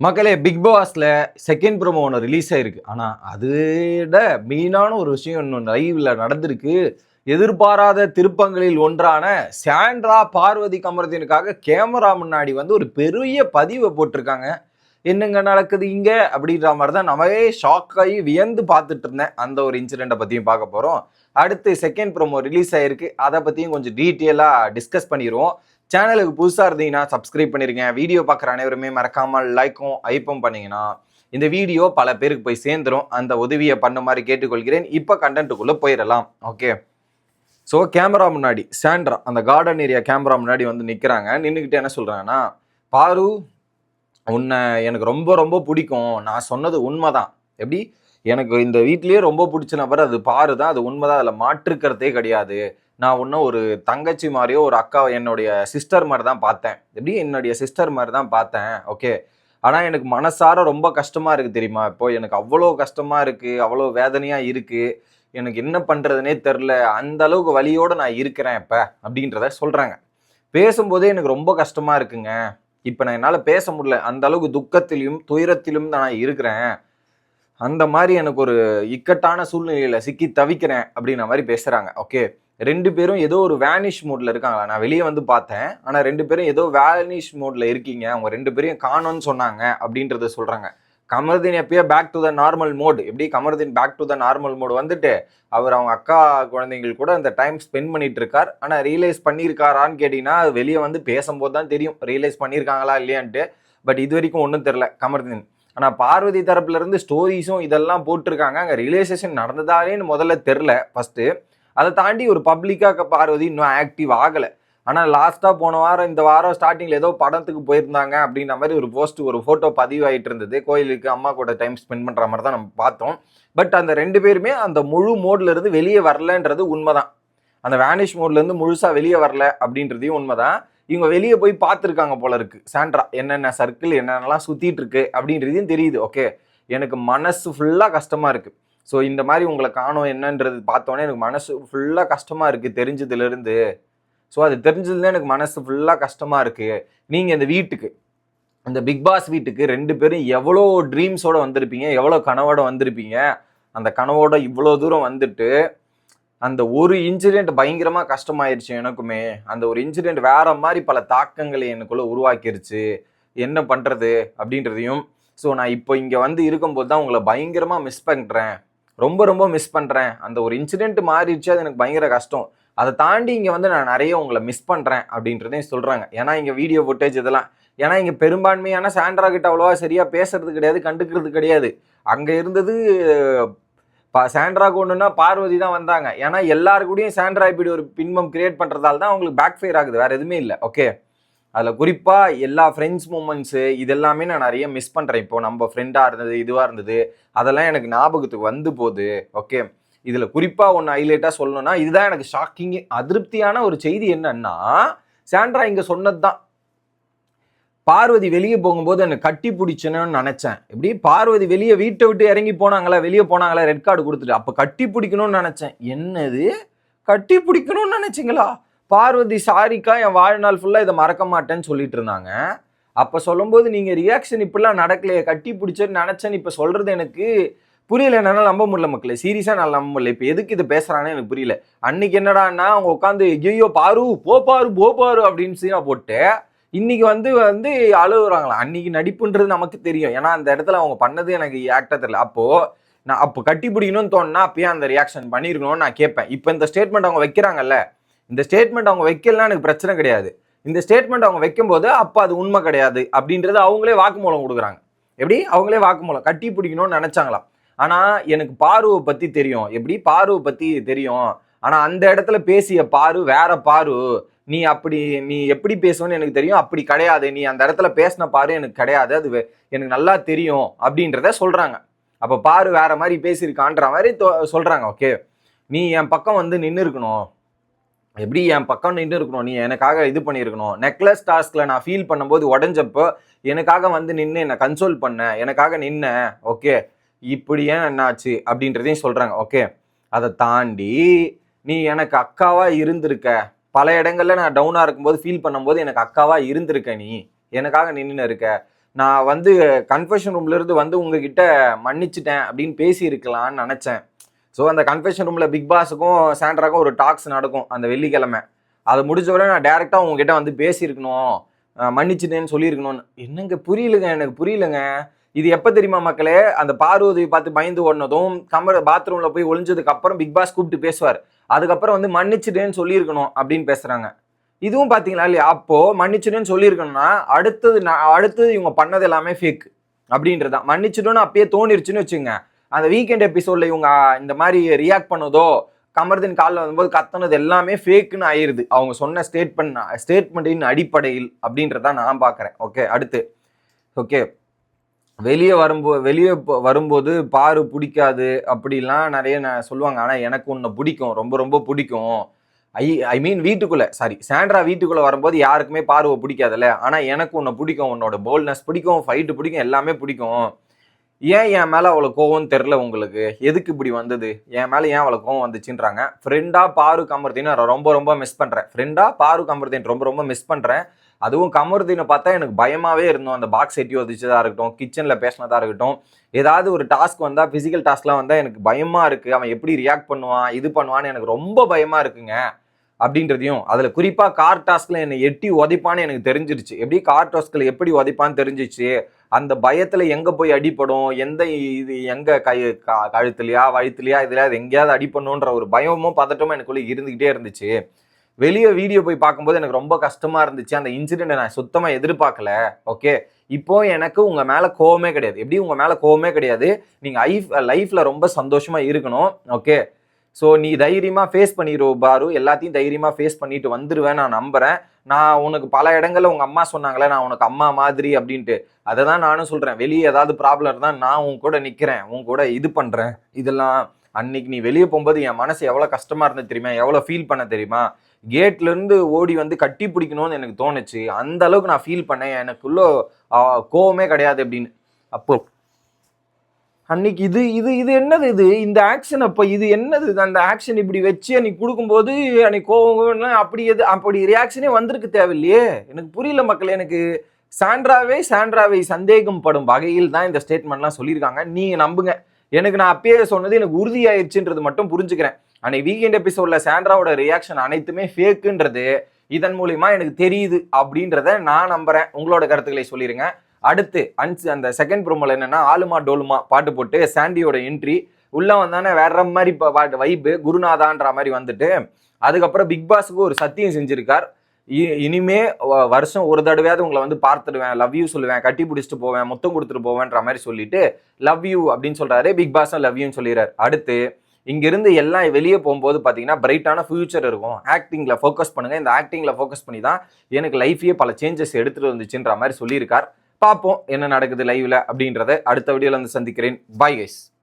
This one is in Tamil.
மக்களே, பிக் பாஸ்ல செகண்ட் ப்ரோமோ ஒன்று ரிலீஸ் ஆயிருக்கு. ஆனால் அதோட மெயினான ஒரு விஷயம் இன்னும் லைவ்ல நடந்திருக்கு. எதிர்பாராத திருப்பங்களில் ஒன்றான சாண்ட்ரா பார்வதி கமருதீனுக்காக கேமரா முன்னாடி ஒரு பெரிய பதிவை போட்டிருக்காங்க. என்னங்க நடக்குது இங்க அப்படின்ற மாதிரி தான் நம்மவே ஷாக் ஆகி வியந்து பார்த்துட்டு இருந்தேன். அந்த ஒரு இன்சிடென்ட்டை பற்றியும் பார்க்க போகிறோம். அடுத்து செகண்ட் ப்ரோமோ ரிலீஸ் ஆயிருக்கு. அதை பற்றியும் கொஞ்சம் டீட்டெயிலாக டிஸ்கஸ் பண்ணிடுவோம். சேனலுக்கு புதுசாக இருந்தீங்கன்னா சப்ஸ்கிரைப் பண்ணிருங்க. வீடியோ பார்க்குற அனைவருமே மறக்காமல் லைக்கும் ஐப்பும் பண்ணீங்கன்னா இந்த வீடியோ பல பேருக்கு போய் சேர்ந்துடும். அந்த உதவியை பண்ண மாதிரி கேட்டுக்கொள்கிறேன். இப்போ கண்டென்ட்டுக்குள்ளே போயிடலாம். ஓகே, ஸோ கேமரா முன்னாடி சாண்ட்ரா அந்த கார்டன் ஏரியா கேமரா முன்னாடி நிற்கிறாங்க. நின்றுக்கிட்டு என்ன சொல்கிறாங்கன்னா, பாரு உன்னை எனக்கு ரொம்ப ரொம்ப பிடிக்கும், நான் சொன்னது உண்மைதான். எப்படி எனக்கு இந்த வீட்லேயே ரொம்ப பிடிச்ச நபர் அது பாரு தான், அது உண்மைதான், அதில் மாற்றுக்கிறதே கிடையாது. நான் இன்னும் ஒரு தங்கச்சி மாதிரியோ ஒரு அக்கா என்னுடைய சிஸ்டர் மாதிரி தான் பார்த்தேன். எப்படி என்னுடைய சிஸ்டர் மாதிரி தான் பார்த்தேன். ஓகே, ஆனால் எனக்கு மனசார ரொம்ப கஷ்டமாக இருக்குது தெரியுமா. இப்போ எனக்கு அவ்வளோ கஷ்டமாக இருக்குது, அவ்வளோ வேதனையாக இருக்குது, எனக்கு என்ன பண்ணுறதுனே தெரில, அந்த அளவுக்கு வலியோடு நான் இருக்கிறேன் இப்போ அப்படின்றத சொல்கிறாங்க. பேசும்போதே எனக்கு ரொம்ப கஷ்டமாக இருக்குங்க, இப்போ நான் என்னால் பேச முடியல, அந்த அளவுக்கு துக்கத்திலும் துயரத்திலும் தான் நான் இருக்கிறேன், அந்த மாதிரி எனக்கு ஒரு இக்கட்டான சூழ்நிலையில் சிக்கி தவிக்கிறேன் அப்படின்ற மாதிரி பேசுகிறாங்க. ஓகே, ரெண்டு பேரும் ஏதோ ஒரு வேனிஷ் மோட்ல இருக்காங்களா. நான் வெளியே பார்த்தேன், ஆனால் ரெண்டு பேரும் ஏதோ வேனிஷ் மோட்ல இருக்கீங்க, அவங்க ரெண்டு பேரையும் காணோன்னு சொன்னாங்க அப்படின்றத சொல்றாங்க. கமருதீன் எப்பயோ back to the normal mode. எப்படி Kamarudeen back to the normal mode வந்துட்டு அவர் அவங்க அக்கா குழந்தைங்கள் கூட அந்த டைம் ஸ்பெண்ட் பண்ணிட்டு இருக்கார். ஆனால் ரியலைஸ் பண்ணியிருக்காரான்னு கேட்டீங்கன்னா வெளியே பேசும்போது தான் தெரியும் ரியலைஸ் பண்ணியிருக்காங்களா இல்லையான்ட்டு. பட் இது வரைக்கும் ஒன்றும் தெரில கமருதீன். ஆனால் பார்வதி தரப்புல இருந்து ஸ்டோரிஸும் இதெல்லாம் போட்டிருக்காங்க. அங்கே ரியலைசேஷன் நடந்ததாலேன்னு முதல்ல தெரில ஃபர்ஸ்ட். அதை தாண்டி ஒரு பப்ளிக்காக பார்வதி இன்னும் ஆக்டிவ் ஆகலை. ஆனால் லாஸ்ட்டாக போன வாரம் இந்த வாரம் ஸ்டார்டிங்கில் ஏதோ படத்துக்கு போயிருந்தாங்க அப்படின்ற மாதிரி ஒரு போஸ்ட் ஒரு ஃபோட்டோ பதிவாகிட்டு இருந்தது. கோயிலுக்கு அம்மா கூட டைம் ஸ்பெண்ட் பண்ணுற மாதிரி தான் நம்ம பார்த்தோம். பட் அந்த ரெண்டு பேருமே அந்த முழு மோட்ல இருந்து வெளியே வரலன்றது உண்மைதான். அந்த வேனிஷ் மோட்லேருந்து முழுசாக வெளியே வரல அப்படின்றதையும் உண்மைதான். இவங்க வெளியே போய் பார்த்துருக்காங்க போல இருக்கு. சாண்ட்ரா என்னென்ன சர்க்கிள் என்னென்னலாம் சுற்றிட்டு இருக்கு அப்படின்றதையும் தெரியுது. ஓகே, எனக்கு மனசு ஃபுல்லாக கஷ்டமாக இருக்குது. ஸோ இந்த மாதிரி உங்களை காணோம் என்னன்றது பார்த்தோன்னே எனக்கு மனசு ஃபுல்லாக கஷ்டமாக இருக்குது தெரிஞ்சதுலேருந்து. ஸோ அது தெரிஞ்சதுல எனக்கு மனசு ஃபுல்லாக கஷ்டமாக இருக்குது. நீங்கள் இந்த வீட்டுக்கு, இந்த பிக் பாஸ் வீட்டுக்கு ரெண்டு பேரும் எவ்வளோ ட்ரீம்ஸோடு வந்திருப்பீங்க, எவ்வளோ கனவோட வந்திருப்பீங்க. அந்த கனவோட இவ்வளோ தூரம் வந்துட்டு அந்த ஒரு இன்சிடெண்ட் பயங்கரமாக கஷ்டமாயிருச்சு எனக்குமே. அந்த ஒரு இன்சிடெண்ட் வேற மாதிரி பல தாக்கங்களை எனக்குள்ளே உருவாக்கிருச்சு. என்ன பண்ணுறது அப்படின்றதையும். ஸோ நான் இப்போ இங்கே இருக்கும்போது தான் உங்களை பயங்கரமாக மிஸ் பண்ணுறேன், ரொம்ப ரொம்ப மிஸ் பண்ணுறேன். அந்த ஒரு இன்சிடென்ட் மாறிடுச்சு, அது எனக்கு பயங்கர கஷ்டம். அதை தாண்டி இங்கே நான் நிறைய உங்களை மிஸ் பண்ணுறேன் அப்படின்றதையும் சொல்கிறாங்க. ஏன்னா இங்கே வீடியோ ஃபுட்டேஜ் இதெல்லாம், ஏன்னா இங்கே பெரும்பான்மையான சாண்ட்ரா கிட்ட அவ்வளோவா சரியாக பேசுறது கிடையாது, கண்டுக்கிறது கிடையாது. அங்கே இருந்தது சாண்ட்ராக்கு ஒன்றுனா பார்வதி தான் வந்தாங்க. ஏன்னா எல்லாருக்கூடையும் சாண்ட்ரா இப்படி ஒரு பின்பம் கிரியேட் பண்ணுறதால தான் அவங்களுக்கு பேக் ஃபயர் ஆகுது, வேறு எதுவுமே இல்லை. ஓகே, அதில் குறிப்பாக எல்லா ஃப்ரெண்ட்ஸ் மூமெண்ட்ஸு இதெல்லாமே நான் நிறைய மிஸ் பண்ணுறேன். இப்போ நம்ம ஃப்ரெண்டாக இருந்தது இதுவாக இருந்தது அதெல்லாம் எனக்கு ஞாபகத்துக்கு வந்து போகுது. ஓகே, இதில் குறிப்பாக ஒன்று ஹைலைட்டாக சொல்லணும்னா இதுதான் எனக்கு ஷாக்கிங் அதிருப்தியான ஒரு செய்தி. என்னன்னா சாண்ட்ரா இங்கே சொன்னது தான், பார்வதி வெளியே போகும்போது எனக்கு கட்டி பிடிச்சேன்னு நினச்சேன். எப்படி பார்வதி வெளியே வீட்டை விட்டு இறங்கி போனாங்களா, வெளியே போனாங்களா ரெட் கார்டு கொடுத்துட்டு, அப்போ கட்டி பிடிக்கணும்னு நினச்சேன். என்னது கட்டி பிடிக்கணும்னு நினச்சிங்களா? பார்வதி சாரிக்கா என் வாழ்நாள் ஃபுல்லாக இதை மறக்க மாட்டேன்னு சொல்லிட்டு இருந்தாங்க. அப்போ சொல்லும்போது நீங்கள் ரியாக்ஷன் இப்படிலாம் நடக்கலையே, கட்டி பிடிச்சேன்னு நினச்சேன்னு இப்போ சொல்கிறது எனக்கு புரியல. என்னால் நம்ப முடியல மக்களே, சீரியஸாக நான் நம்ப முடியல. இப்போ எதுக்கு இது பேசுகிறானே எனக்கு புரியல. அன்னைக்கு என்னடான்னா அவங்க உட்காந்து ஐயோ பாரு போ பாரு அப்படின்னு சீனா போட்டு இன்னைக்கு அழுகுறாங்களா. அன்னைக்கு நடிப்புன்றது நமக்கு தெரியும், ஏன்னா அந்த இடத்துல அவங்க பண்ணது எனக்கு ஆக்டாக தெரியல. நான் அப்போ கட்டி பிடிக்கணும்னு தோணுனா அப்பயே அந்த ரியாக்ஷன் பண்ணியிருக்கணும்னு நான் கேட்பேன். இப்போ இந்த ஸ்டேட்மெண்ட் அவங்க வைக்கிறாங்கல்ல, இந்த ஸ்டேட்மெண்ட் அவங்க வைக்கலாம் எனக்கு பிரச்சனை கிடையாது. இந்த ஸ்டேட்மெண்ட் அவங்க வைக்கும்போது அப்போ அது உண்மை கிடையாது அப்படின்றது அவங்களே வாக்குமூலம் கொடுக்குறாங்க. எப்படி அவங்களே வாக்குமூலம் கட்டி பிடிக்கணும்னு நினைச்சாங்களாம். ஆனால் எனக்கு பார்வை பற்றி தெரியும், எப்படி பார்வை பற்றி தெரியும். ஆனால் அந்த இடத்துல பேசிய பாரு வேற பாரு, நீ எப்படி பேசுவேன்னு எனக்கு தெரியும், அப்படி கிடையாது, நீ அந்த இடத்துல பேசின பாரு எனக்கு கிடையாது, அது எனக்கு நல்லா தெரியும் அப்படின்றத சொல்றாங்க. அப்போ பாரு வேற மாதிரி பேசியிருக்கான்ற மாதிரி சொல்றாங்க. ஓகே, நீ என் பக்கம் நின்று இருக்கணும், எப்படி என் பக்கம் நின்று இருக்கணும், நீ எனக்காக இது பண்ணியிருக்கணும். நெக்லஸ் டாஸ்க்ல நான் ஃபீல் பண்ணும்போது உடஞ்சப்போ எனக்காக நின்று என்னை கன்சோல் பண்ண, எனக்காக நின்ன. ஓகே, இப்படி ஏன் என்னாச்சு அப்படின்றதையும் சொல்றாங்க. ஓகே, அதை தாண்டி நீ எனக்கு அக்காவா இருந்திருக்க, பல இடங்கள்ல நான் டவுனா இருக்கும்போது ஃபீல் பண்ணும்போது எனக்கு அக்காவா இருந்திருக்க, நீ எனக்காக நின்று இருக்க. நான் வந்து கன்ஃபெஷன் ரூம்ல இருந்து வந்து உங்ககிட்ட மன்னிச்சிட்டேன் அப்படின்னு பேசியிருக்கலான்னு நினைச்சேன். ஸோ அந்த கன்ஃபெஷன் ரூம்ல பிக் பாஸுக்கும் சாண்ட்ராக்கும் ஒரு டாக்ஸ் நடக்கும் அந்த வெள்ளிக்கிழமை. அதை முடிச்ச உடனே நான் டேரெக்டாக உங்ககிட்ட வந்து பேசியிருக்கணும், மன்னிச்சிட்டேன்னு சொல்லியிருக்கணும்னு. என்னங்க புரியலங்க, எனக்கு புரியலங்க. இது எப்போ தெரியுமா மக்களே, அந்த பார்வதியை பார்த்து பயந்து ஓடினதும் பாத்ரூம்ல போய் ஒளிஞ்சதுக்கு அப்புறம் பிக் பாஸ் கூப்பிட்டு பேசுவார். அதுக்கப்புறம் வந்து மன்னிச்சிட்டேன்னு சொல்லியிருக்கணும் அப்படின்னு பேசுறாங்க. இதுவும் பாத்தீங்களா இல்லையா? அப்போ மன்னிச்சிடுன்னு சொல்லியிருக்கணும்னா அடுத்தது இவங்க பண்ணது எல்லாமே ஃபேக் அப்படின்றதான். மன்னிச்சிடும்னு அப்பயே தோணிருச்சுன்னு வச்சுங்க, அந்த வீக்கெண்ட் எபிசோட்ல இவங்க இந்த மாதிரி ரியாக்ட் பண்ணதோ, கமர்தீன் காலில் வரும்போது கத்தனது எல்லாமே ஃபேக்குன்னு ஆயிருது அவங்க சொன்ன ஸ்டேட்மெண்ட்டின் அடிப்படையில் அப்படின்றத நான் பார்க்குறேன். ஓகே, அடுத்து ஓகே, வெளியே வரும்போது பாரு பிடிக்காது அப்படிலாம் நிறைய சொல்லுவாங்க. ஆனால் எனக்கு உன்னை பிடிக்கும், ரொம்ப ரொம்ப பிடிக்கும். ஐ மீன் வீட்டுக்குள்ள, சாண்ட்ரா வீட்டுக்குள்ள வரும்போது யாருக்குமே பார்வை பிடிக்காதுல்ல. ஆனா எனக்கு உன்னை பிடிக்கும், உன்னோட போல்ட்னஸ் பிடிக்கும், ஃபைட்டு பிடிக்கும், எல்லாமே பிடிக்கும். ஏன் என் மேல அவ்வளவு கோவம் தெரியல உங்களுக்கு? எதுக்கு இப்படி வந்தது? என் மேல ஏன் அவ்வளவு கோவம் வந்துச்சுன்றாங்க. ஃப்ரெண்டா பாரு கமர்தீன் ரொம்ப ரொம்ப மிஸ் பண்றேன். ஃப்ரெண்டா பாரு கமர்தீன் ரொம்ப ரொம்ப மிஸ் பண்றேன். அதுவும் கமர்தீனை பார்த்தா எனக்கு பயமாவே இருந்தோம். அந்த பாக்ஸ் எட்டி வதிச்சதா இருக்கட்டும், கிச்சன்ல பேசினதா இருக்கட்டும், ஏதாவது ஒரு டாஸ்க் வந்தா, பிசிக்கல் டாஸ்க்லாம் வந்தா எனக்கு பயமா இருக்கு. அவன் எப்படி ரியாக்ட் பண்ணுவான், இது பண்ணுவான்னு எனக்கு ரொம்ப பயமா இருக்குங்க அப்படின்றதையும், அதுல குறிப்பா கார் டாஸ்க்ல என்னை எட்டி உதைப்பான்னு எனக்கு தெரிஞ்சிருச்சு. எப்படி கார் டாஸ்க்ல எப்படி உதைப்பான்னு தெரிஞ்சிச்சு. அந்த பயத்துல எங்க போய் அடிப்படும், எந்த இது எங்க கழுத்துலையா வயிற்றுலையா இதுல எங்கேயாவது அடிப்படணுன்ற ஒரு பயமும் பதட்டமும் எனக்குள்ள இருந்துகிட்டே இருந்துச்சு. வெளியே வீடியோ போய் பார்க்கும்போது எனக்கு ரொம்ப கஷ்டமா இருந்துச்சு. அந்த இன்சிடென்ட் நான் சுத்தமா எதிர்பார்க்கல. ஓகே, இப்போ எனக்கு உங்க மேல கோவமே கிடையாது. எப்படி உங்க மேல கோவமே கிடையாது, நீங்க லைஃப்ல ரொம்ப சந்தோஷமா இருக்கணும். ஓகே, ஸோ நீ தைரியமா ஃபேஸ் பண்ணிடுவோம் பாரு, எல்லாத்தையும் தைரியமா ஃபேஸ் பண்ணிட்டு வந்துருவேன் நான் நம்புறேன். நான் உனக்கு பல இடங்கள்ல உங்க அம்மா சொன்னாங்களே நான் உனக்கு அம்மா மாதிரி அப்படின்ட்டு, அதை தான் நானும் சொல்றேன். வெளியே ஏதாவது ப்ராப்ளம் இருந்தா நான் உன் கூட நிக்கிறேன், உன் கூட இது பண்றேன். இதெல்லாம் அன்னைக்கு நீ வெளியே போகும்போது என் மனசு எவ்வளவு கஷ்டமா இருந்தது தெரியுமா, எவ்வளவு ஃபீல் பண்ண தெரியுமா. கேட்ல இருந்து ஓடி வந்து கட்டி பிடிக்கணும்னு எனக்கு தோணுச்சு. அந்த அளவுக்கு நான் ஃபீல் பண்ணேன். எனக்குள்ள கோவமே கிடையாது அப்படின்னு. அப்போ அன்னைக்கு இது இது இது என்னது இது, இந்த ஆக்ஷன், அப்போ இது என்னது, அந்த ஆக்ஷன் இப்படி வச்சு அன்னைக்கு கொடுக்கும்போது அன்னைக்கு கோவம் அப்படி ரியாக்ஷனே வந்திருக்கு தேவையில்லையே. எனக்கு புரியல மக்கள். எனக்கு சாண்ட்ராவை சந்தேகம் படும் வகையில் தான் இந்த ஸ்டேட்மெண்ட்லாம் சொல்லியிருக்காங்க. நீங்க நம்புங்க, எனக்கு நான் அப்பயே சொன்னது எனக்கு உறுதி ஆயிடுச்சுன்றது மட்டும் புரிஞ்சுக்கிறேன். அன்னைக்கு வீக்கெண்ட் எபிசோட்ல சாண்ட்ராவோட ரியாக்ஷன் அனைத்துமே ஃபேக்குன்றது இதன் மூலியமா எனக்கு தெரியுது அப்படின்றத நான் நம்புறேன். உங்களோட கருத்துக்களை சொல்லிருங்க. அடுத்து அந்த செகண்ட் ப்ரோமோல என்னன்னா, ஆலுமா டோலுமா பாட்டு போட்டு சாண்டியோட என்ட்ரி உள்ள வந்தானே வேற மாதிரி பாட்டு வைப்பு குருநாதான்ற மாதிரி வந்துட்டு, அதுக்கப்புறம் பிக் பாஸுக்கு ஒரு சத்தியம் செஞ்சிருக்கார். இனிமே வருஷம் ஒரு தடவையாவது உங்களை வந்து பார்த்துடுவேன், லவ் யூ சொல்லுவேன், கட்டி பிடிச்சிட்டு போவேன், மொத்தம் கொடுத்துட்டு போவேன்ற மாதிரி சொல்லிட்டு லவ் யூ அப்படின்னு சொல்றாரு. பிக் பாஸும் லவ் யூன்னு சொல்லிடுறாரு. அடுத்து இங்கிருந்து எல்லாம் வெளியே போகும்போது பார்த்தீங்கன்னா பிரைட்டான ஃபியூச்சர் இருக்கும், ஆக்டிங்ல ஃபோக்கஸ் பண்ணுங்க, இந்த ஆக்டிங்ல ஃபோக்கஸ் பண்ணி தான் எனக்கு லைஃபையே பல சேஞ்சஸ் எடுத்துட்டு வந்துச்சுன்ற மாதிரி சொல்லியிருக்கார். பார்ப்போம் என்ன நடக்குது லைவ்ல அப்படின்றத அடுத்த வீடியோல வந்து சந்திக்கிறேன். Bye guys.